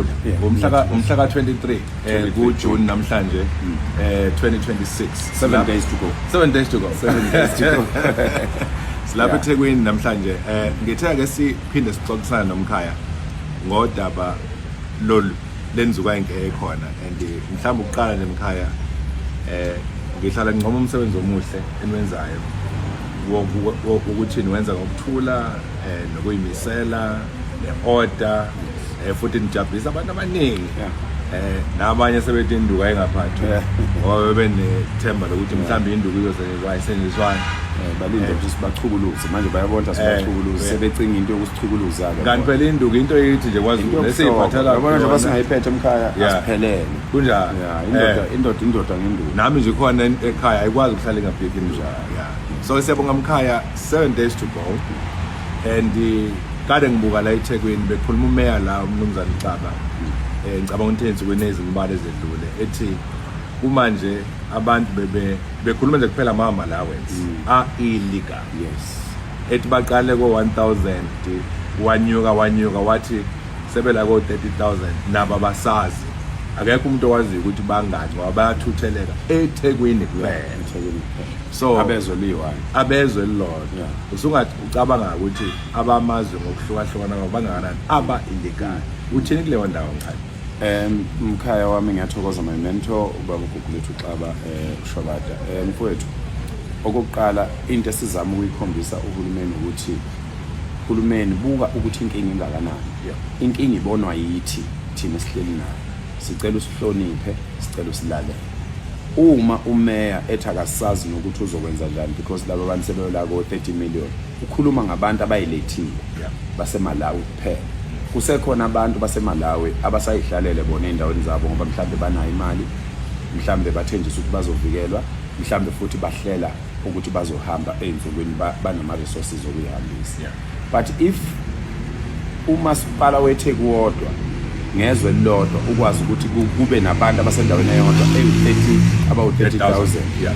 kakhulu umhla ka 23 kuJune namhlanje 2026 7 days to go 7 days to go Silapha Yeah. eThekwini namhlanje ngithe ke siphinde sixoxisana noMkhaya ngodaba lolu lenzuka inke ekhona and mhlawumbe uqala nje eMkhaya ngihlala ngqoma umsebenzi omuhle enwenzayo ukuthi niwenza ngokuthula nokuyimisela neorder futhi nijabulisa abantu abaningi nabanye sebethi induka engaphathwa ngoba benethemba lokuthi mhlawumbe induku iyozenekwa iseniswana balinde ukuthi sibachukuluze manje bayabona sibachukuluze sebecinga into yokusichukuluza ke kanti phela induku into eyithi nje kwaZulu lesiphathala yabona nje basingayiphethe eMkhaya asiphelele kunjani indoda ngenduku nami nje khona ekhaya ayikwazi ukuhlala ingabheki njalo so siyabonga eMkhaya 7 days to go and kade ngibuka la eThekwini bekhuluma umeya la umnumzane Caba ngicabanga ukuthi ensukwini ezimbali ezedlule ethi uma nje abantu bekhuluma nje kuphela ama-allowance illegal ethi baqale ko 1000 wanyuka wathi sebela ko 30000 nabo abasazi akekho umuntu owaziyo ukuthi bangani ngoba bayathutheleka eThekwini kuphela so abezwe elilodwa usungathi ucabanga ukuthi abamazwe ngokuhlukahlukana bangakanani aba-illegal uthini kuleyo ndawo Mkhaya? Mkhaya wami ngiyathokoza my mentor ubaba uGugulethu Xaba uShwabata mfowethu okokuqala into esizama ukuyikhombisa uhulumeni ukuthi uhulumeni buka ukuthi inkinga ingakanani inkinga ibonwa yithi thina sihleli nayo sicela usihloniphe sicela usilalele uma umeya ethi akasazi nokuthi uzokwenza njani because labo bantu sebeyolaka ko 30 million ukhuluma ngabantu abayilethile baseMalawi kuphela kusekhona abantu baseMalawi abasayihlalele bona endaweni zabo ngoba mhlambe banayo imali mhlambe bathenjisa ukuthi bazovikelwa mhlambe futhi bahlela ukuthi bazohamba einzukwini banama resources okuyihambisa but if umasipala weTheku wodwa ngezwe lodwa ukwazi ukuthi kube nabantu abasendaweni eyodwa about 30,000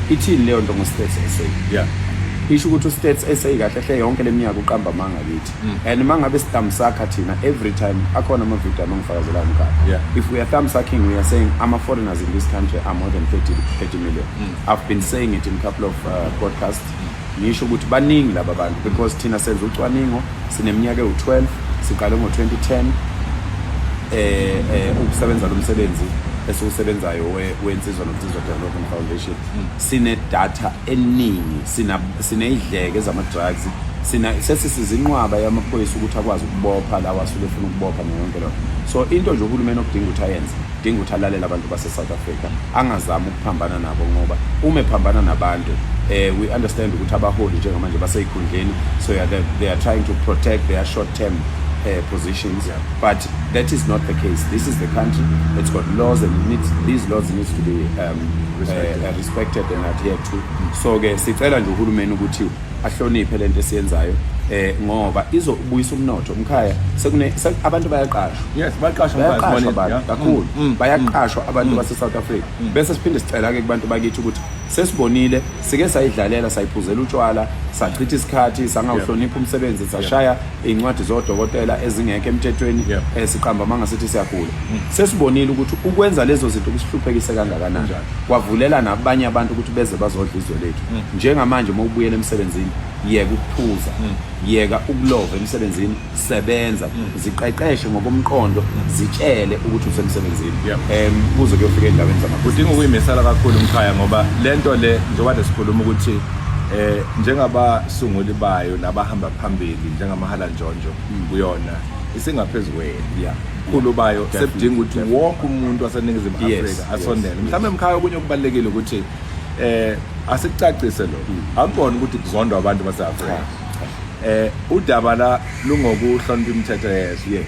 ithini leyo nto ngo-States SA isho ukuthi u-States SA kahle hle yonke leminyaka uqamba manga kithi and mangabe sidam sakha thina every time akhona ama-video amangifakazela eMkhaya if we are thumb sucking we are saying ama-foreigners in this country are more than 30 million I've been saying it in a couple of podcasts ngisho ukuthi baningi laba bantu because thina senza ucwaningo sineminyaka ewu-12 siqale ngo-2010 ukusebenza lo msebenzi esiwusebenzayo wensizwa noMsizwa Development Foundation sine data eningi sineyidleke ezama-drugs sesizinqwaba yamaphoyisa ukuthi akwazi ukubopha lawa asuke efuna ukubopha neyonke lokho so into nje uhulumeni okudinga ukuthi ayenze dinga ukuthi alalele abantu base-South Africa angazami ukuphambana nabo ngoba uma ephambana nabantu we understand ukuthi abaholi njengamanje baseyikhundleni so they are trying to protect their short term positions but that is not the case. This is the country, it's got laws and these laws needs to be respected and adhered to so ke sicela nje uhulumeni ukuthi ahloniphe lento esiyenzayo ngoba izobuyisa umnotho Mkhaya abantu bayaqashwa bayaqashwa kakhulu bayaqashwa abantu base South Africa bese siphinde sicela ke kubantu bakithi ukuthi sesibonile sike sayidlalela sayiphuzela utshwala sachitha isikhathi sangawuhlonipha umsebenzi sashaya incwadi zodokotela ezingekho emthethweni siqamba manga sithi siyagula sesibonile ukuthi ukwenza lezo zinto kusihluphekise kangakanani kwavulela nabanye abantu ukuthi beze bazodla izwe lethu njengamanje uma ubuyela emsebenzini yeka ukuphuza yeka ukulova emsebenzini sebenza ziqeqeshe ngokomqondo zitshele ukuthi usemsebenzini kuze kuyofika endaweni zamaphutha udinga ukuyimisela kakhulu Mkhaya ngoba lento le njengoba sikhuluma ukuthi njengabasunguli bayo nabahamba phambili njengamahalanjonjo kuyona isingaphezulu kwenu khulu bayo sebudinga ukuthi wonke umuntu waseNingizimu Afrika asondele mhlawumbe Mkhaya okunye okubalekile ukuthi asicacise lo akubona ukuthi kuzondwa abantu base-Afrika udaba la lungokuhlonipha imithetho yezwe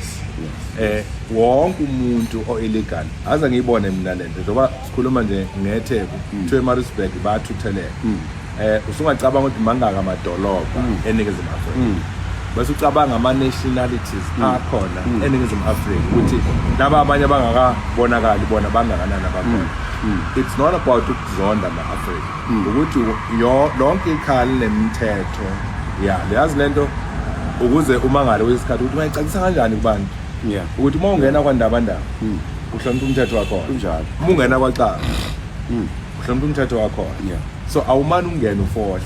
wonke umuntu o-illegal aze ngiyibone mina lento njengoba sikhuluma nje ngeTheku kuthiwa eMaritzburg bayathutheleka usungacabanga ukuthi mangaka amadolobha eNingizimu Afrika bese ucabanga ama-nationalities akhona eNingizimu Afrika ukuthi laba abanye bangakabonakali bona bangakanani abakhona it's not about ukuzonda ama-Afrika ukuthi lonke ikhala lemithetho liyazi lento ukuze umangalo wesikhathi ukuthi ungayicacisa kanjani kubantu Yeah. ukuthi uma ungena kwaNdabandaba uhlonipha umthetho wakhona, Kunjalo. uma ungena kwaXaba uhlonipha umthetho wakhona. Yeah. So awumani ungena ufohle.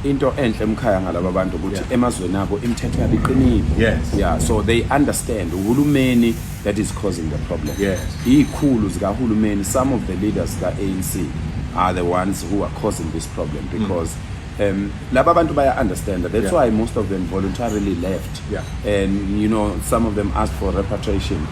Into enhle emkhaya ngalaba bantu ukuthi emazweni abo imithetho yabo iqinile. Yes. Yeah, so they understand uhulumeni that is causing the problem. Yes. Ikhulu zikahulumeni, some of the leaders ka ANC are the ones who are causing this problem because laba bantu baya understand that. That's why most of them voluntarily left. Yeah. And you know, some of them asked for repatriation.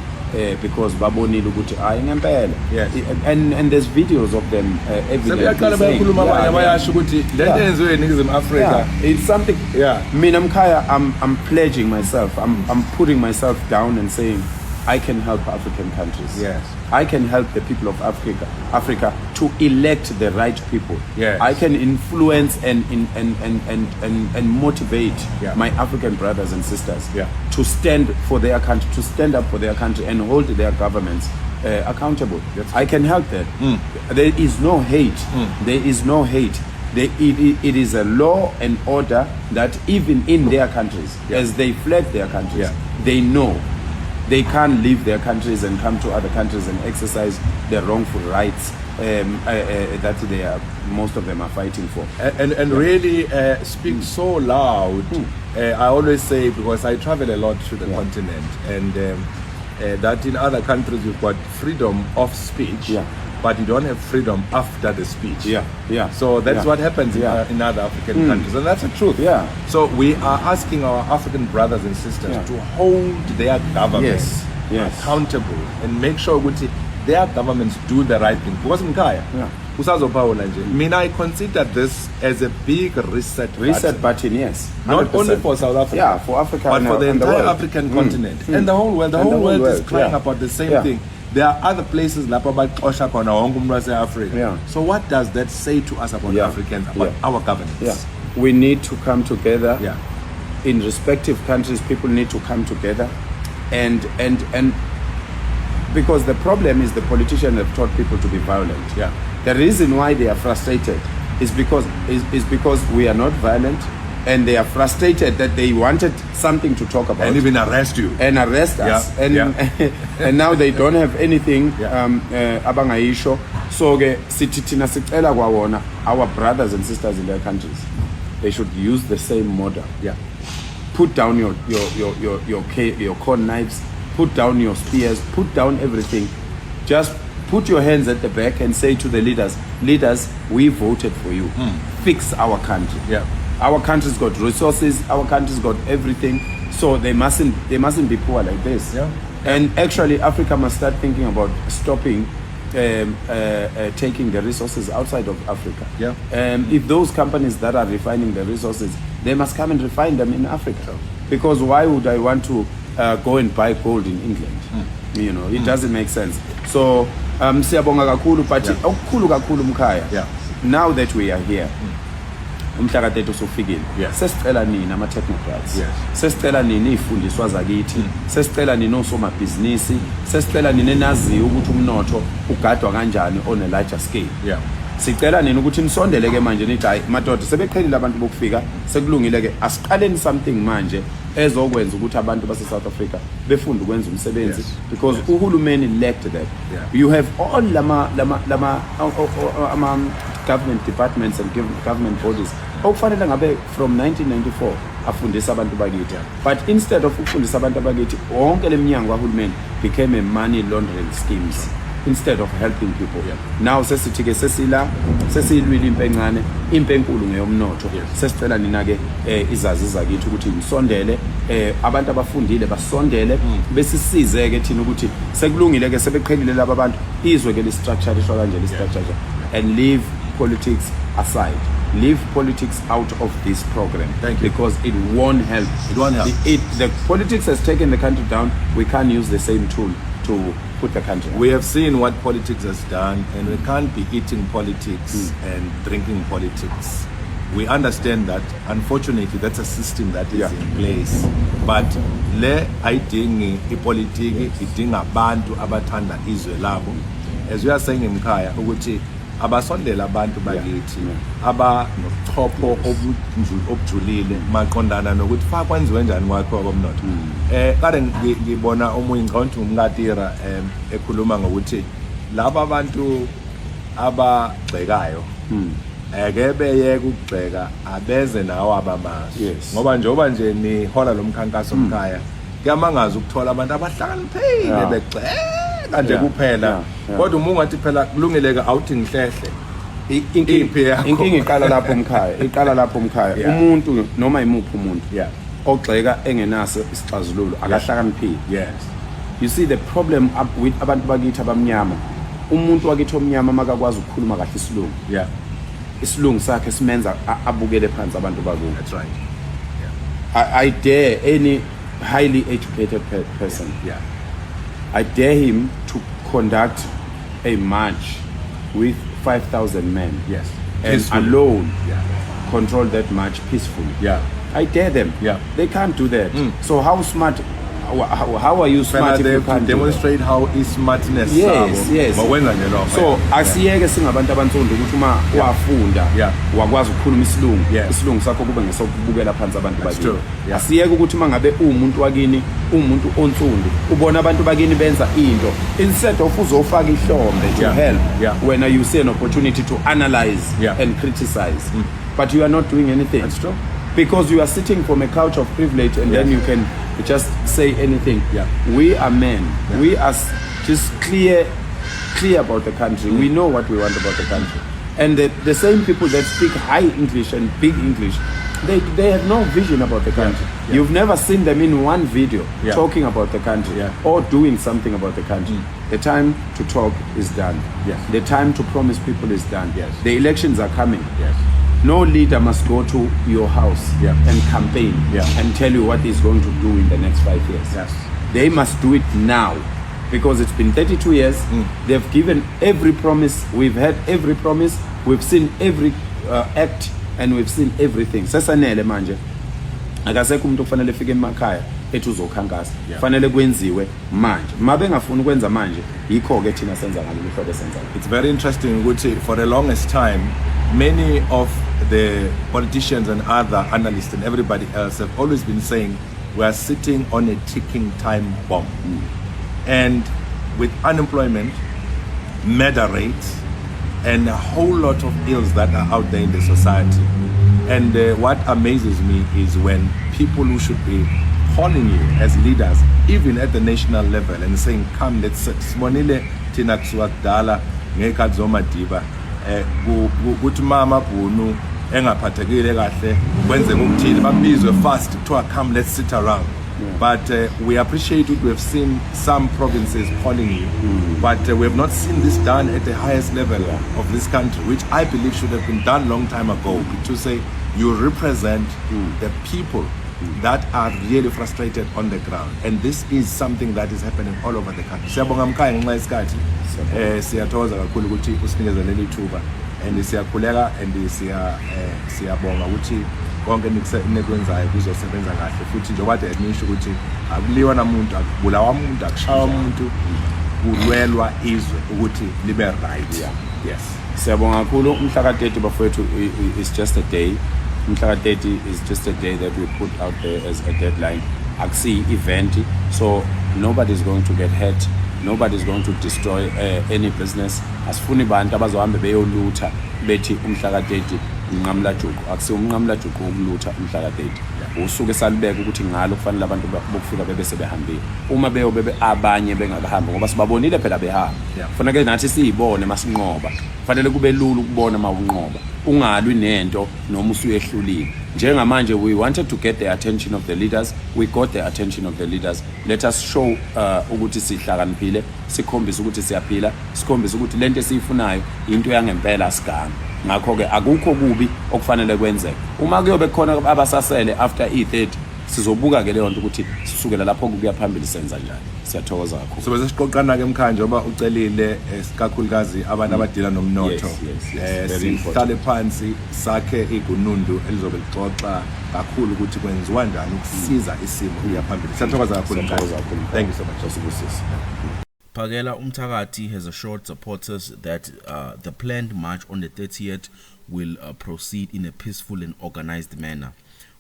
Because babonile ukuthi hayi ngempela. Yes. And there's videos of them Sebeyaqala bayakhuluma abanye bayasho ukuthi lento eyenziwe eNingizimu Afrika. It's something. Yeah. Mina mkhaya, I'm pledging myself. I'm putting myself down and saying I can help African countries. Yes. I can help the people of Africa to elect the right people. Yes. I can influence and motivate my African brothers and sisters to stand for their country, to stand up for their country and hold their governments accountable. I can help that. There is no hate. There is no hate. It is a law and order that even in their countries, as they fled their countries, they know they can't leave their countries and come to other countries and exercise their wrongful rights that they are, most of them are fighting for. And really speak so loud. I always say, because I travel a lot to the continent, and that in other countries you've got freedom of speech, but you don't have freedom after the speech. So that's what happens in other African countries, and that's the truth. So we are asking our African brothers and sisters to hold their governments accountable and make sure that their governments do the right thing. Because mkhaya, usazopawula nje, mina I consider this as a big reset button, yes. 100%. Not only for South Africa, for Africa, but for the entire world. African continent and the whole world. The whole world is crying about the same thing. There are other places lapho baxosha khona wonke umuntu wase-Africa. So what does that say to us about Africans, about our governance? We need to come together. In respective countries, people need to come together, and because the problem is the politicians have taught people to be violent. The reason why they are frustrated is because we are not violent, and they are frustrated that they wanted something to talk about and even arrest you and arrest us, and now they don't have anything abangayisho. So ke sithi thina sicela kwawona our brothers and sisters in their countries, they should use the same model. Put down your corn knives, put down your spears, put down everything. Just put your hands at the back and say to the leaders, we voted for you. Fix our country. Our country's got resources, our country's got everything, so they mustn't be poor like this. And actually Africa must start thinking about stopping taking the resources outside of Africa. If those companies that are refining the resources, they must come and refine them in Africa. Because why would I want to go and buy gold in England? You know, it doesn't make sense. So siyabonga kakhulu, but okukhulu kakhulu mkhaya. Now that we are here, umhlaka tethu usufikile, sesicela nini ama technocrats, sesicela nini ifundiswa zakithi, sesicela nini osomabhizinisi, sesicela nini enaziyo ukuthi umnotho ugadwa kanjani on a larger scale. Sicela nini ukuthi nisondele ke manje nithi hayi madoda sebeqhelile abantu bokufika, sekulungile ke asiqaleni something manje ezokwenza ukuthi abantu base South Africa befunde ukwenza umsebenzi, because uhulumeni lacked that. You have all lama government departments and government bodies okufanele ngabe from 1994 afundisa abantu bakithi, but instead of ukufundisa abantu bakithi wonke leminyango kahulumeni became a money laundering schemes instead of helping people. Now sesithi ke sesilwile impencane, impenkulu ngeyomnotho. Sesicela nina ke izazi zakithi ukuthi nisondele, abantu abafundile basondele, besisize ke thina ukuthi sekulungile ke sebeqhelile laba abantu izwe ke li-structure ishwa kanje li-structure, and leave politics aside. Leave politics out of this program. Because it won't help. It won't help. The politics has taken the country down. We can't use the same tool to put the country down. We have seen what politics has done, and we can't be eating politics and drinking politics. We understand that, unfortunately, that's a system that is in place. But le ayidingi ipolitiki idinga abantu abathanda izwe labo. As we are saying in Mkhaya, ukuthi abasondela abantu bakithi abanochopho obujulile maqondana nokuthi fa kwenziwe njani kwakho komnotho. Kade ngibona omunye ngqonto umngatira ekhuluma ngokuthi laba abantu abagxekayo ake beyeke ukugxeka abeze nawo abamazi ngoba njengoba nje nihola lo mkhankaso omkhaya kuyamangaza ukuthola abantu abahlakaniphile begxeka nje kuphela kodwa uma ungathi phela kulungeleke awuthi ngihlehle inkinga iqala lapho umkhaya umuntu noma imuphi umuntu ogxeka engenaso isixazululo akahlakaniphile. You see the problem with abantu bakithi abamnyama, umuntu wakithi omnyama makakwazi ukukhuluma kahle isilungu isilungu sakhe simenza abukele phansi abantu bakubo. That's right. I dare any highly educated person, I dare him to conduct a march with 5,000 men, and alone control that march peacefully. I dare them. They can't do that. So how smart? How are you smart if you can't demonstrate how is smartness? Yes. So asiyeke singabantu abansundu ukuthi uma wafunda wakwazi ukukhuluma isilungu sakho kube ngesokubukela phansi abantu bakini. Asiyeke ukuthi mangabe umuntu wakini umuntu onsundu ubona abantu bakini benza into instead of uzofaka ihlombe to help when you see an opportunity to analyze and criticize, but you are not doing anything. That's true. Because you are sitting from a couch of privilege and then you can just say anything. We are men. We are just clear about the country. We know what we want about the country. And the same people that speak high English and big English, they have no vision about the country. You've never seen them in one video talking about the country or doing something about the country. The time to talk is done. The time to promise people is done. The elections are coming. No leader must go to your house and campaign and tell you what he's going to do in the next 5 years. They must do it now because it's been 32 years. They've given every promise. We've had every promise. We've seen every act and we've seen everything. Sesanele manje. Akasekho umuntu kufanele efike emakhaya ethi uzokhankasa. Kufanele kwenziwe manje. Mabe ngafuni ukwenza manje yikho ke thina senza ngalo ihlobo senza. It's very interesting ukuthi for the longest time many of the politicians and other analysts and everybody else have always been saying we are sitting on a ticking time bomb. And with unemployment, murder rates, and a whole lot of ills that are out there in the society. And what amazes me is when people who should be calling you as leaders, even at the national level, and saying, come, let's sit. Smonile tina kusuka kudala ngekhathi zoMadiba ukuthi mama bunu engaphathekile kahle kwenze ukuthini babizwe fast kuthiwa come let's sit around. But we appreciate it. We have seen some provinces calling you, but we have not seen this done at the highest level of this country, which I believe should have been done long time ago, to say you represent the people that are really frustrated on the ground. And this is something that is happening all over the country. Siyabonga mkhaya ngenxa yesikhathi. Siyathokoza kakhulu ukuthi usinikeze leli thuba and siyakhuleka and siyabonga ukuthi konke nikwenzayo kuzosebenza kahle futhi njengoba nisho ukuthi akuliwa namuntu akubulawa umuntu akushawa umuntu kulwelwa izwe ukuthi libe right. Siyabonga kakhulu umhla ka-30 bafowethu is just a day. Umhla ka-30 is just a day that we put out there as a deadline. Akusi event, so nobody is going to get hurt. Nobody is going to destroy any business. Asifuni bantu abazohambe beyolutha bethi umhla ka-30 unqamla juqu. Akusiyo umnqamla juqu ukulutha umhla ka-30. Usuke salibeka ukuthi ngalo kufanele abantu bokufika bebe sebehambile. Uma bebe abanye bengakahambi ngoba sibabonile phela behamba. Kufanele nathi siyibone masinqoba. Kufanele kube lula ukubona mawunqoba. Ungalwi nento noma usuyehlulile. Njengamanje we wanted to get the attention of the leaders. We got the attention of the leaders. Let us show ukuthi sihlakaniphile, sikhombisa ukuthi siyaphila, sikhombisa ukuthi lento esiyifunayo into yangempela siganga. Ngakho ke akukho kubi okufanele kwenzeke. Uma kuyobe khona abasasele after e30 sizobuka ke leyo nto ukuthi sisukela lapho kuya phambili senza njani. Siyathokoza kakhulu. So bese siqoqana ke mkhanje ngoba ucelile kakhulukazi abantu abadila nomnotho. Sihlale phansi sakhe igunundu elizobe lixoxa kakhulu ukuthi kwenziwa njani ukusiza isimo kuya phambili. Siyathokoza kakhulu mkhanje. Thank you so much. Phakela Umthakathi has assured supporters that the planned march on the 30th will proceed in a peaceful and organized manner.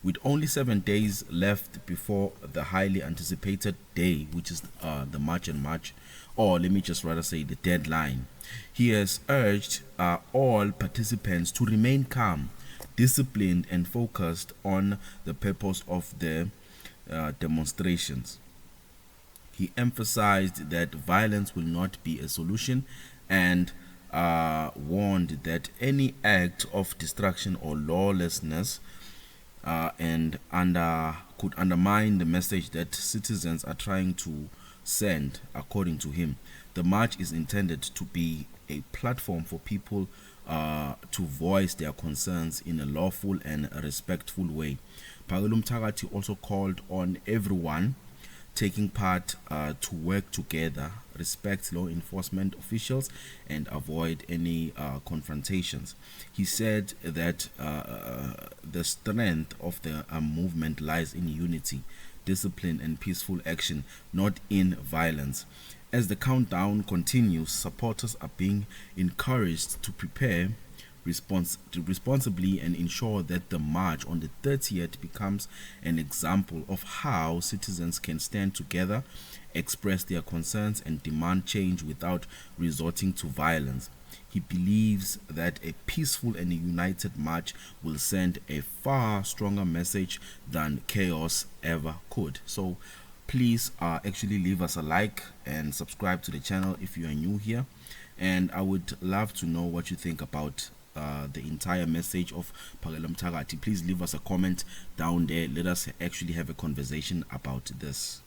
With only 7 days left before the highly anticipated day, which is the March and March, or let me just rather say the deadline, he has urged all participants to remain calm, disciplined, and focused on the purpose of the demonstrations. He emphasized that violence will not be a solution and warned that any act of destruction or lawlessness could undermine the message that citizens are trying to send. According to him, the march is intended to be a platform for people to voice their concerns in a lawful and respectful way. Phakela Umthakathi also called on everyone taking part to work together, respect law enforcement officials, and avoid any confrontations. He said that the strength of the movement lies in unity, discipline, and peaceful action, not in violence. As the countdown continues, supporters are being encouraged to prepare responsibly and ensure that the march on the 30th becomes an example of how citizens can stand together, express their concerns, and demand change without resorting to violence. He believes that a peaceful and united march will send a far stronger message than chaos ever could. So please actually leave us a like and subscribe to the channel if you are new here, and I would love to know what you think about the entire message of Phakela Umthakathi. Please leave us a comment down there. Let us actually have a conversation about this.